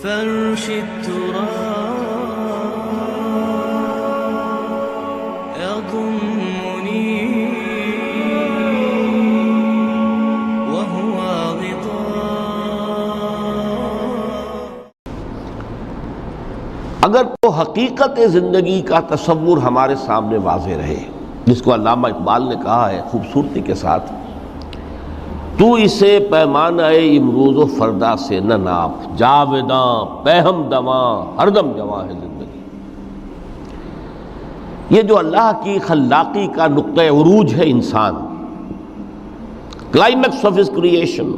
فرش التراب يضمني وهو غطاء. اگر تو حقیقت زندگی کا تصور ہمارے سامنے واضح رہے، جس کو علامہ اقبال نے کہا ہے خوبصورتی کے ساتھ، تو اسے پیمانہ امروز و فردا سے نہ ناپ، جاویداں پہم دواں ہر دم جواں ہے زندگی. یہ جو اللہ کی خلاقی کا نقطہ عروج ہے انسان، کلائمیکس آف ہز کریشن،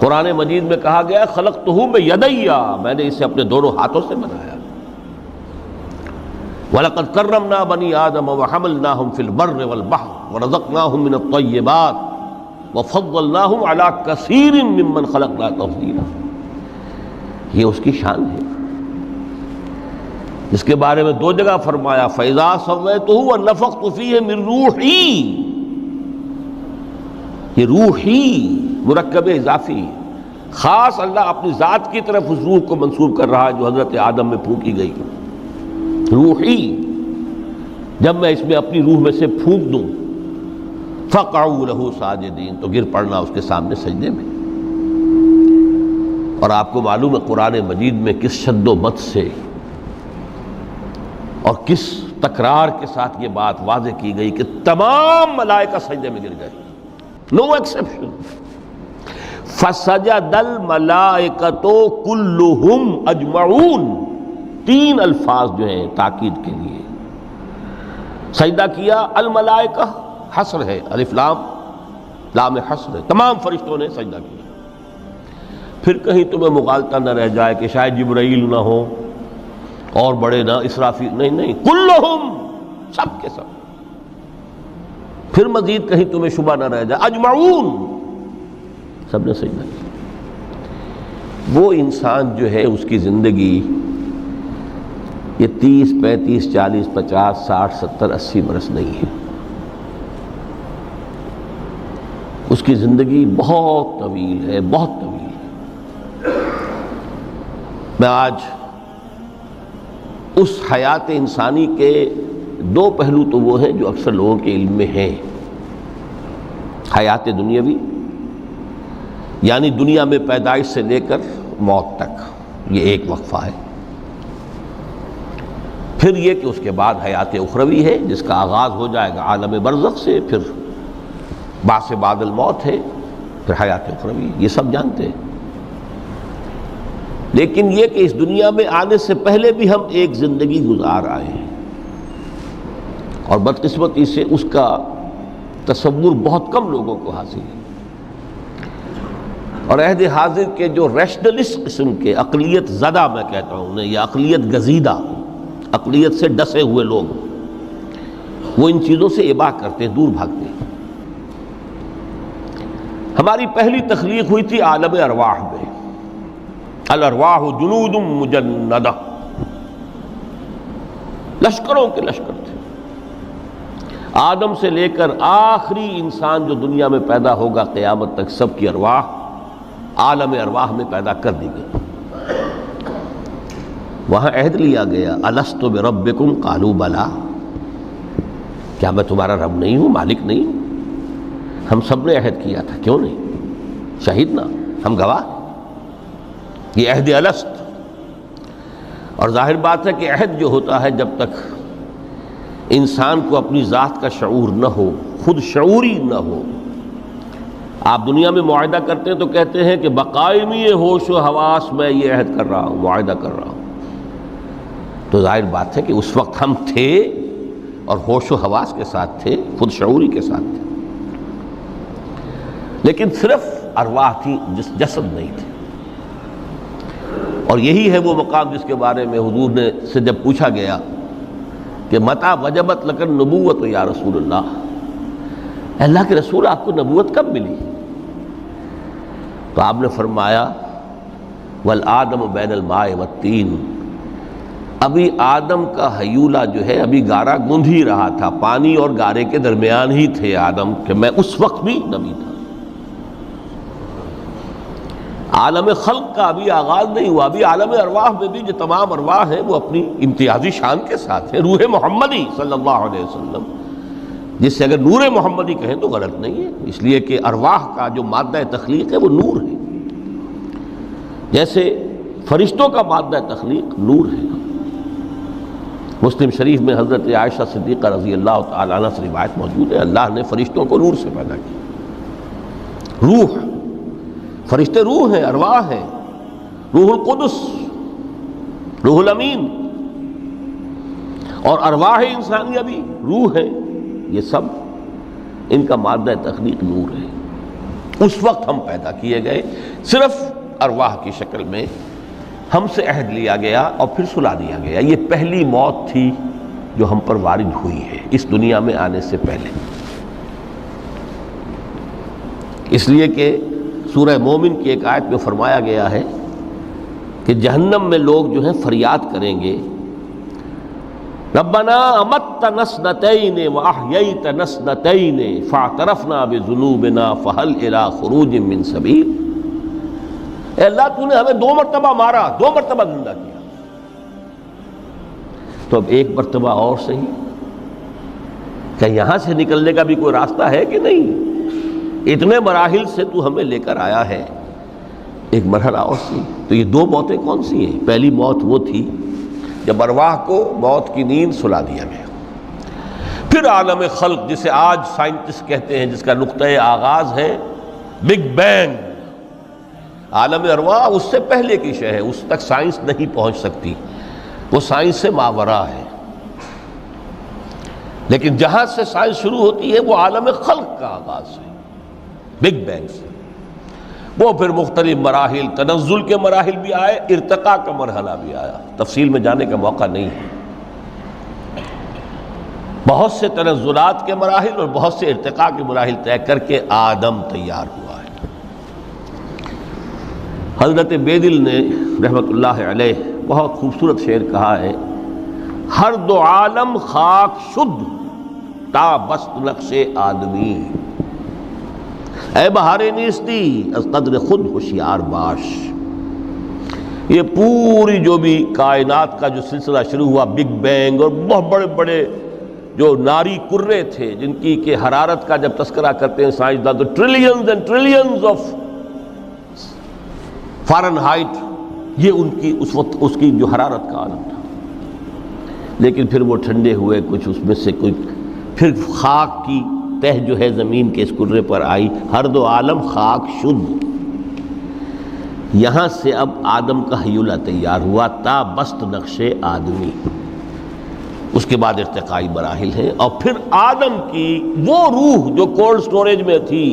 قرآن مجید میں کہا گیا خلقتہ بیدی، میں نے اسے اپنے دونوں ہاتھوں سے بنایا. وَلَقَدْ كَرَّمْنَا بَنِي آدَمَ وَحَمَلْنَاهُمْ فِي الْبَرِّ وَالْبَحْرِ وَرَزَقْنَاهُمْ مِنَ الطَّيِّبَاتِ وَفَضَّلْنَاهُمْ عَلَى كَثِيرٍ مِّمَّنْ خَلَقْنَا تَفْضِيلًا. یہ اس کی شان ہے جس کے بارے میں دو جگہ فرمایا فَإِذَا سَوَّيْتُهُ وَنَفَخْتُ فِيهِ مِن رُوحِي. یہ روحی مرکب اضافی خاص اللہ اپنی ذات کی طرف اس روح کو منسوب کر رہا ہے جو حضرت آدم میں پھونکی گئی. روحی، جب میں اس میں اپنی روح میں سے پھونک دوں فَقَعُوا لَهُ سَاجِدِينَ، تو گر پڑنا اس کے سامنے سجدے میں. اور آپ کو معلوم ہے قرآن مجید میں کس شد و مت سے اور کس تکرار کے ساتھ یہ بات واضح کی گئی کہ تمام ملائکہ سجدے میں گر گئے، نو ایکسیپشن. فَسَجَدَ الْمَلَائِكَةُ كُلُّهُمْ أَجْمَعُونَ، تین الفاظ جو ہیں تاکید کے لیے. سجدہ کیا الملائکہ، حصر ہے، الف لام لام حصر ہے، تمام فرشتوں نے سجدہ کیا. پھر کہیں تمہیں مغالطہ نہ رہ جائے کہ شاید جبرائیل نہ ہو اور بڑے نہ اسرافیل، نہیں، کلہم، سب کے سب. پھر مزید کہیں تمہیں شبہ نہ رہ جائے اجمعون، سب نے سجدہ کیا. وہ انسان جو ہے اس کی زندگی یہ 30 35 40 50 60 70 80 برس نہیں ہے. اس کی زندگی بہت طویل ہے، بہت طویل ہے. میں آج اس حیات انسانی کے دو پہلو تو وہ ہیں جو اکثر لوگوں کے علم میں ہیں. حیات دنیاوی، یعنی دنیا میں پیدائش سے لے کر موت تک یہ ایک وقفہ ہے. پھر یہ کہ اس کے بعد حیات اخروی ہے جس کا آغاز ہو جائے گا عالم برزخ سے، پھر بعث بعد الموت ہے، پھر حیات اخروی، یہ سب جانتے ہیں. لیکن یہ کہ اس دنیا میں آنے سے پہلے بھی ہم ایک زندگی گزار آئے ہیں، اور بدقسمتی سے اس کا تصور بہت کم لوگوں کو حاصل ہے. اور عہد حاضر کے جو ریشنلسٹ قسم کے عقلیت زدہ میں کہتا ہوں انہیں، یا عقلیت گزیدہ، عقلیت سے ڈسے ہوئے لوگ، وہ ان چیزوں سے اباع کرتے ہیں، دور بھاگتے ہیں. ہماری پہلی تخلیق ہوئی تھی عالم ارواح میں، الارواح جنود مجندہ، لشکروں کے لشکر تھے. آدم سے لے کر آخری انسان جو دنیا میں پیدا ہوگا قیامت تک، سب کی ارواح عالم ارواح میں پیدا کر دی گئی. وہاں عہد لیا گیا الست بربکم قالوا بلا، کیا میں تمہارا رب نہیں ہوں، مالک نہیں ہوں؟ ہم سب نے عہد کیا تھا، کیوں نہیں؟ شہیدنا، ہم گواہ. یہ عہد الست. اور ظاہر بات ہے کہ عہد جو ہوتا ہے جب تک انسان کو اپنی ذات کا شعور نہ ہو، خود شعوری نہ ہو. آپ دنیا میں معاہدہ کرتے ہیں تو کہتے ہیں کہ بقائمی ہوش و حواس میں یہ عہد کر رہا ہوں، معاہدہ کر رہا ہوں. تو ظاہر بات ہے کہ اس وقت ہم تھے اور ہوش و حواس کے ساتھ تھے، خود شعوری کے ساتھ تھے، لیکن صرف ارواح تھی، جسد نہیں تھے. اور یہی ہے وہ مقام جس کے بارے میں حضور نے سے جب پوچھا گیا کہ متى وجبت لک النبوۃ یا رسول اللہ، اللہ کے رسول آپ کو نبوت کب ملی؟ تو آپ نے فرمایا والآدم بین الماء والطین، ابھی آدم کا حیولہ جو ہے ابھی گارا گوندھ ہی رہا تھا، پانی اور گارے کے درمیان ہی تھے آدم، کہ میں اس وقت بھی نبی تھا. عالم خلق کا ابھی آغاز نہیں ہوا، ابھی عالم ارواح میں بھی جو تمام ارواح ہیں وہ اپنی امتیازی شان کے ساتھ ہیں۔ روح محمدی صلی اللہ علیہ وسلم، جس سے اگر نور محمدی کہیں تو غلط نہیں ہے، اس لیے کہ ارواح کا جو مادہ تخلیق ہے وہ نور ہے، جیسے فرشتوں کا مادہ تخلیق نور ہے۔ مسلم شریف میں حضرت عائشہ صدیقہ رضی اللہ تعالی عنہ سے روایت موجود ہے، اللہ نے فرشتوں کو نور سے پیدا کیا۔ روح، فرشتے روح ہیں، ارواح ہیں، روح القدس، روح الامین، اور ارواح انسانیہ بھی روح ہے، یہ سب ان کا مادہ تخلیق نور ہے۔ اس وقت ہم پیدا کیے گئے، صرف ارواح کی شکل میں ہم سے عہد لیا گیا اور پھر سلا دیا گیا۔ یہ پہلی موت تھی جو ہم پر وارد ہوئی ہے اس دنیا میں آنے سے پہلے، اس لیے کہ سورہ مومن کی ایک آیت میں فرمایا گیا ہے کہ جہنم میں لوگ جو ہیں فریاد کریں گے، ربنا امتنا اثنتین واحییتنا اثنتین فاعترفنا بذنوبنا فهل الی خروج من سبیل۔ اے اللہ تو نے ہمیں 2 مرتبہ مارا، 2 مرتبہ زندہ کیا، تو اب 1 مرتبہ اور صحیح، کہ یہاں سے نکلنے کا بھی کوئی راستہ ہے کہ نہیں؟ اتنے مراحل سے تو ہمیں لے کر آیا ہے، 1 مرحلہ اور سی۔ تو یہ 2 موتیں کون سی ہیں؟ پہلی موت وہ تھی جب ارواح کو موت کی نیند سلا دیا گیا۔ پھر عالم خلق، جسے آج سائنٹسٹ کہتے ہیں، جس کا نقطۂ آغاز ہے بگ بینگ، عالم ارواح اس سے پہلے کی شے ہے، اس تک سائنس نہیں پہنچ سکتی، وہ سائنس سے ماورا ہے۔ لیکن جہاں سے سائنس شروع ہوتی ہے وہ عالم خلق کا آغاز ہے، بگ بینگ سے۔ وہ پھر مختلف مراحل، تنزل کے مراحل بھی آئے، ارتقاء کا مرحلہ بھی آیا، تفصیل میں جانے کا موقع نہیں ہے۔ بہت سے تنزلات کے مراحل اور بہت سے ارتقاء کے مراحل طے کر کے آدم تیار ہوا ہے۔ حضرت بیدل نے رحمت اللہ علیہ بہت خوبصورت شعر کہا ہے، ہر 2 عالم خاک شد تا بست نقش آدمی، اے بہار نیستی از قدر خود ہوشیار باش۔ یہ پوری جو بھی کائنات کا جو سلسلہ شروع ہوا، بگ بینگ، اور بہت بڑے بڑے جو ناری کرے تھے جن کی کہ حرارت کا جب تذکرہ کرتے ہیں سائنسداں تو trillions and trillions of foreign height, یہ ان کی اس وقت اس کی جو حرارت کا عالم تھا۔ لیکن پھر وہ ٹھنڈے ہوئے، کچھ اس میں سے کچھ، پھر خاک کی تہ جو ہے زمین کے اس کرے پر آئی، ہر 2 عالم خاک شد۔ یہاں سے اب آدم کا حیولہ تیار ہوا، تا بست نقش آدمی۔ اس کے بعد ارتقائی مراحل ہیں، اور پھر آدم کی وہ روح جو کولڈ سٹوریج میں تھی،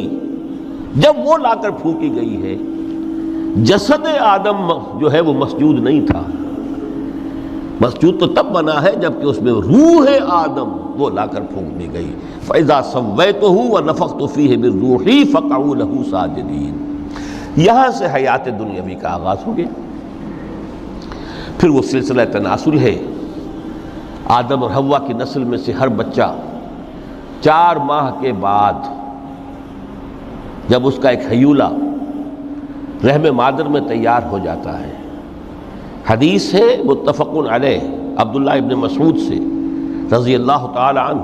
جب وہ لا کر پھونکی گئی ہے، جسد آدم جو ہے وہ مسجود نہیں تھا، مسجود تو تب بنا ہے جب کہ اس میں روح آدم وہ لا کر پھونک دی گئی۔ فَإِذَا سَوَّيْتُهُ وَنَفَخْتُ فِيهِ مِن رُوحِي فَقَعُوا لَهُ سَاجِدِينَ۔ یہاں سے حیات دنیاوی کا آغاز ہو گیا۔ پھر وہ سلسلہ تناسل ہے، آدم اور حوا کی نسل میں سے ہر بچہ 4 ماہ کے بعد جب اس کا ایک حیولہ رحم مادر میں تیار ہو جاتا ہے، حدیث ہے متفق علیہ عبداللہ ابن مسعود سے رضی اللہ تعالی عنہ،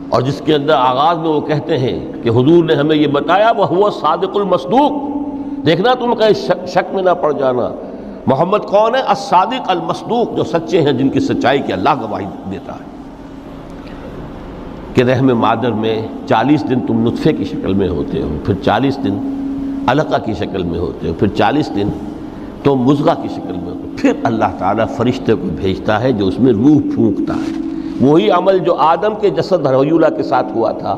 اور جس کے اندر آغاز میں وہ کہتے ہیں کہ حضور نے ہمیں یہ بتایا، وَهُوَ الصَّادِقُ الْمَصْدُوقُ، دیکھنا تم کہیں شک میں نہ پڑ جانا، محمد کون ہے؟ الصادق المصدوق، جو سچے ہیں، جن کی سچائی کی اللہ گواہی دیتا ہے، کہ رحم مادر میں 40 دن تم نطفے کی شکل میں ہوتے ہو، پھر 40 دن علقہ کی شکل میں ہوتے ہو، پھر 40 دن تو مضغہ کی شکل میں ہوتے ہو، پھر اللہ تعالیٰ فرشتے کو بھیجتا ہے جو اس میں روح پھونکتا ہے۔ وہی عمل جو آدم کے جسد حیولہ کے ساتھ ہوا تھا،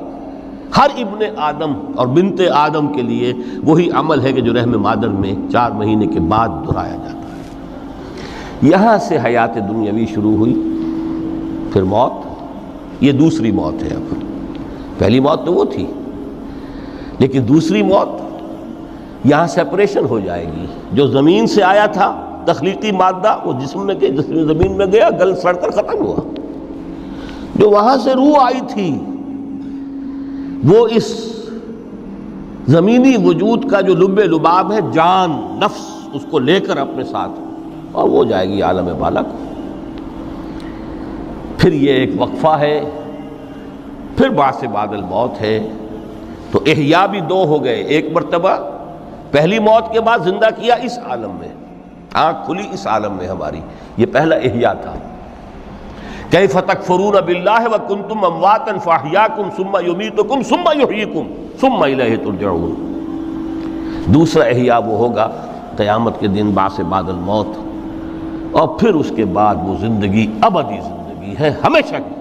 ہر ابن آدم اور بنت آدم کے لیے وہی عمل ہے کہ جو رحم مادر میں 4 مہینے کے بعد دہرایا جاتا ہے۔ یہاں سے حیات دنیاوی شروع ہوئی، پھر موت، یہ دوسری موت ہے۔ اب پہلی موت تو وہ تھی، لیکن دوسری موت یہاں سیپریشن ہو جائے گی۔ جو زمین سے آیا تھا تخلیقی مادہ، وہ جسم میں گیا، جسم زمین میں گیا، گل سڑ کر ختم ہوا۔ جو وہاں سے روح آئی تھی وہ اس زمینی وجود کا جو لب لباب ہے، جان، نفس، اس کو لے کر اپنے ساتھ، اور وہ جائے گی عالم بالا کو۔ پھر یہ ایک وقفہ ہے، پھر بعث بعد الموت ہے۔ تو احیاء بھی دو ہو گئے، ایک مرتبہ پہلی موت کے بعد زندہ کیا اس عالم میں، آنکھ کھلی اس عالم میں ہماری، یہ پہلا احیاء تھا۔ کیف تکفرون باللہ وکنتم امواتا فاحیاکم ثم یمیتکم ثم یحییکم ثم الیہ ترجعون۔ دوسرا احیاء وہ ہوگا قیامت کے دن، بعث بعد الموت، اور پھر اس کے بعد وہ زندگی ابدی زندگی ہے، ہمیشہ کی۔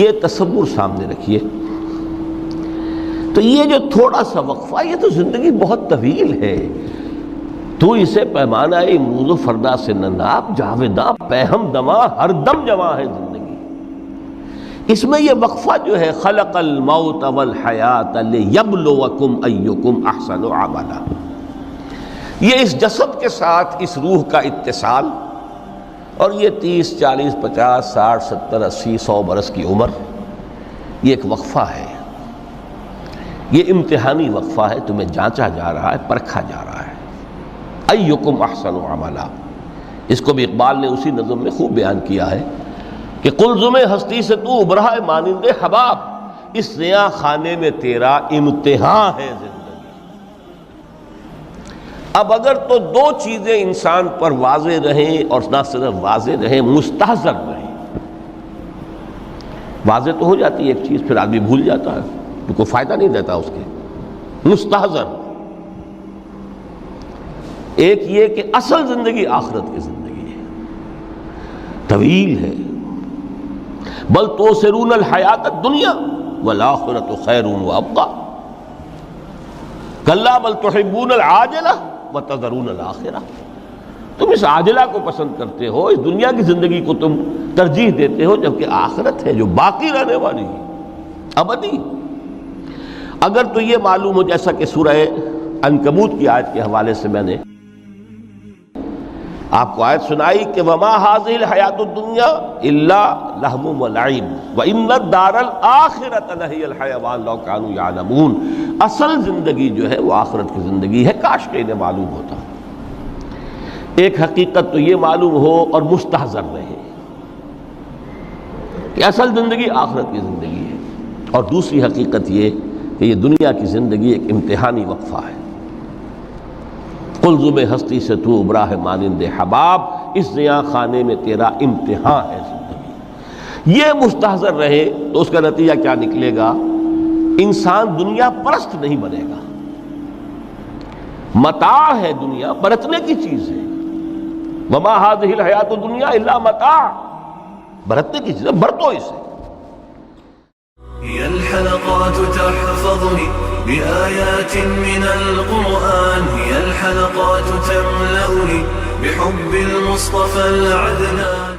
یہ تصور سامنے رکھیے۔ تو یہ جو تھوڑا سا وقفہ، یہ تو زندگی بہت طویل ہے۔ تو اسے پیمانہ امروز و فردا سے نناب، جاویداں پیہم دماں، ہر دم جواں ہے زندگی۔ اس میں یہ وقفہ جو ہے، خلق الموت والحیات لیبلوکم ایکم احسن عملا، یہ اس جسد کے ساتھ اس روح کا اتصال، اور یہ 30 40 50 60 70 80 100 برس کی عمر، یہ ایک وقفہ ہے، یہ امتحانی وقفہ ہے، تمہیں جانچا جا رہا ہے، پرکھا جا رہا ہے۔ ایکم احسن عملا، اس کو بھی اقبال نے اسی نظم میں خوب بیان کیا ہے کہ قلزم ہستی سے تو ابھرا ہے مانند حباب، اس زیاں خانے میں تیرا امتحان ہے زندگی۔ اب اگر تو دو چیزیں انسان پر واضح رہیں، اور نہ صرف واضح رہیں، مستحضر رہیں۔ واضح تو ہو جاتی ہے ایک چیز، پھر آدمی بھول جاتا ہے، تو کوئی فائدہ نہیں دیتا اس کے۔ مستحضر ایک یہ کہ اصل زندگی آخرت کی زندگی ہے، طویل ہے۔ بل توسرون الحیات الدنیا والآخرۃ خیر وابقیٰ، کلا بل تحبون العاجلہ وتذرون الآخرہ۔ تم اس عاجلہ کو پسند کرتے ہو، اس دنیا کی زندگی کو تم ترجیح دیتے ہو، جبکہ آخرت ہے جو باقی رہنے والی ہے، ابدی۔ اگر تو یہ معلوم ہو، جیسا کہ سورہ عنکبوت کی آیت کے حوالے سے میں نے آپ کو آیت سنائی کہ وما هذه الحیات الدنیا الا لہو ولعب وان الدار الاخرۃ لہی الحیوان لو کانوا یعلمون۔ اصل زندگی جو ہے وہ آخرت کی زندگی ہے، کاش کہ انہیں معلوم ہوتا۔ ایک حقیقت تو یہ معلوم ہو اور مستحضر رہے کہ اصل زندگی آخرت کی زندگی ہے، اور دوسری حقیقت یہ کہ یہ دنیا کی زندگی ایک امتحانی وقفہ ہے۔ قلزم ہستی سے تو ابھرا ہے مانند حباب، اس زیاں خانے میں تیرا امتحان ہے زندگی۔ یہ مستحضر رہے تو اس کا نتیجہ کیا نکلے گا؟ انسان دنیا پرست نہیں بنے گا۔ متاع ہے دنیا، برتنے کی چیز ہے۔ وما هذه الحیات الدنیا الا متاع، برتنے کی چیز ہے، برتو اسے۔ هي الحلقات تحفظني بآيات من القرآن، هي الحلقات تملأني بحب المصطفى العدنان۔